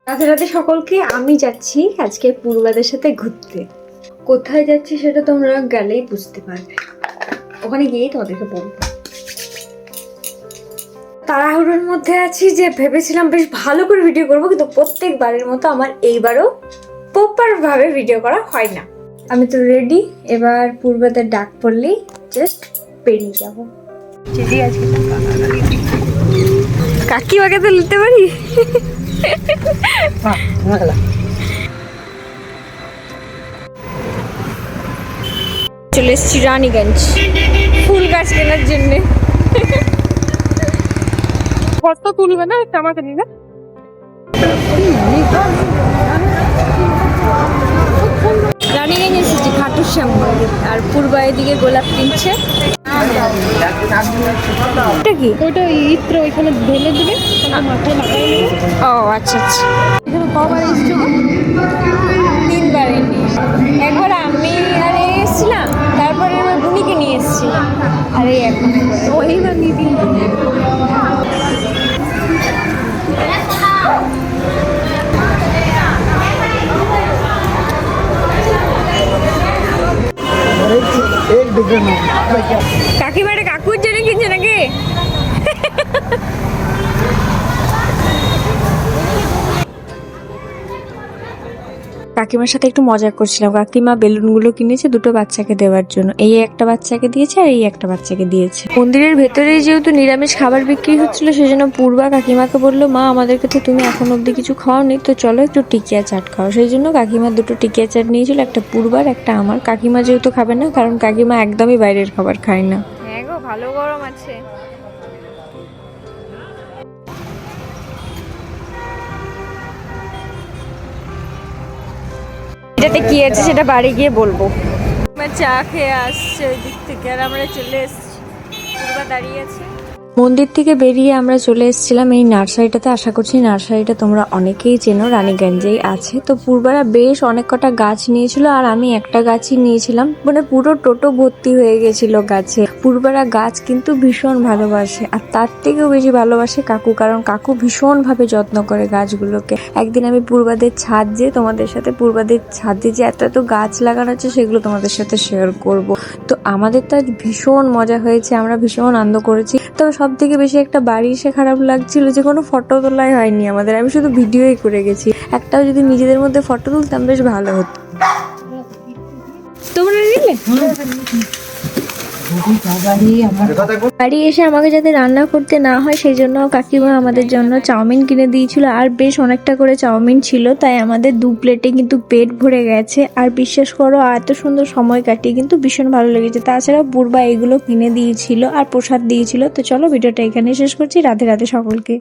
রাতে রাতে সকলকে, আমি যাচ্ছি আজকে পূর্বাদের সাথে ঘুরতে। কোথায় যাচ্ছি সেটা তোমরা গেলেই বুঝতে পারবে, ওখানে গিয়েই তোমাদেরকে বলবো। তাড়াহুড়োর মধ্যে আছি যে ভেবেছিলাম বেশ ভালো করে ভিডিও করবো, কিন্তু প্রত্যেকবারের মতো আমার এইবারও প্রপার ভাবে ভিডিও করা হয় না। আমি তো রেডি, এবার পূর্বাদের ডাক পড়লেই জাস্ট বেরিয়ে যাবো। যদি আজকে কাকিমাকে তো নিতে পারি। চলে এসেছি রানীগঞ্জ ফুল গাছ কেনার জন্য। ফটো তুলবে না আমাকে নিয়ে? রানীগঞ্জ এসেছি খাটুর শ্যাম মন্দির, আর পূর্বা এদিকে গোলাপ কিনছে। এটা কি? ওইটা ইত্র ওইখানে ঢেলে দিবে, মাথায় লাগাই নেবে। ও আচ্ছা আচ্ছা। এখানে কবার এসছো? 3বার এনে, একবার আমি আর এসেছিলাম, তারপরে আমার বুনিকে নিয়ে এসেছিলাম, আর এই এখন এইবার নিয়ে দিন। কাকিমাটা কাকুর জন্য কিনছে নাকি? কাকিমার সাথে একটু মজা করছিলাম। কাকিমা বেলুনগুলো কিনেছে দুটো বাচ্চাকে দেওয়ার জন্য, এই একটা বাচ্চাকে দিয়েছে আর এই একটা বাচ্চাকে দিয়েছে। মন্দিরের ভেতরেই যেহেতু নিরামিষ খাবার বিক্রি হচ্ছিল, সেজন্য পূর্বা কাকিমাকে বললো, মা আমাদেরকে তো তুমি এখন অব্দি কিছু খাওনি, তো চলো একটু টিকিয়া চাট খাও। সেই জন্য কাকিমা দুটো টিকিয়া চাট নিয়েছিল, একটা পূর্বার একটা আমার। কাকিমা যেহেতু খাবে না, কারণ কাকিমা একদমই বাইরের খাবার খায় না। হ্যাঁ গো, ভালো গরম আছে। এটাতে কি আছে সেটা বাড়ি গিয়ে বলবো। চা খেয়ে আসছে ওই দিক থেকে, আর আমরা চলে এসেছি, পূর্বা দাঁড়িয়ে আছে। মন্দির থেকে বেরিয়ে আমরা চলে এসেছিলাম এই নার্সারিটাতে। আশা করছি নার্সারিটা তোমরা অনেকেই চেনো, রানীগঞ্জেই আছে। তো পূর্বারা বেশ অনেক কটা গাছ নিয়েছিল, আর আমি একটা গাছই নিয়েছিলাম। মানে পুরো টোটো ভর্তি হয়ে গেছিল গাছে। পূর্বারা গাছ কিন্তু ভীষণ ভালোবাসে, আর তার থেকেও বেশি ভালোবাসে কাকু, কারণ কাকু ভীষণ ভাবে যত্ন করে গাছগুলোকে। একদিন আমি পূর্বাদের ছাদে, তোমাদের সাথে পূর্বাদের ছাদে যে এত এত গাছ লাগানো আছে সেগুলো তোমাদের সাথে শেয়ার করব। তো আমাদের তো আজ ভীষণ মজা হয়েছে, আমরা ভীষণ আনন্দ করেছি। তবে সব থেকে বেশি একটা বাড়ি এসে খারাপ লাগছিল যে কোনো ফটো তোলাই হয়নি আমাদের, আমি শুধু ভিডিওই করে গেছি। একটাও যদি নিজেদের মধ্যে ফটো তুলতাম বেশ ভালো হতো। তোমরা নিলে? বাড়ি এসে আমাকে যাতে রান্না করতে না হয় সেই জন্য কাকিমা আমাদের জন্য চাউমিন কিনে দিয়েছিল, আর বেশ অনেকটা করে চাউমিন ছিল, তাই আমাদের 2 প্লেটে কিন্তু পেট ভরে গেছে। আর বিশ্বাস করো, এত সুন্দর সময় কাটিয়ে কিন্তু ভীষণ ভালো লেগেছে। তাছাড়াও পূর্বা এগুলো কিনে দিয়েছিল আর প্রসাদ দিয়েছিল। তো চলো ভিডিওটা এখানে শেষ করছি। রাধে রাধে সকলকে।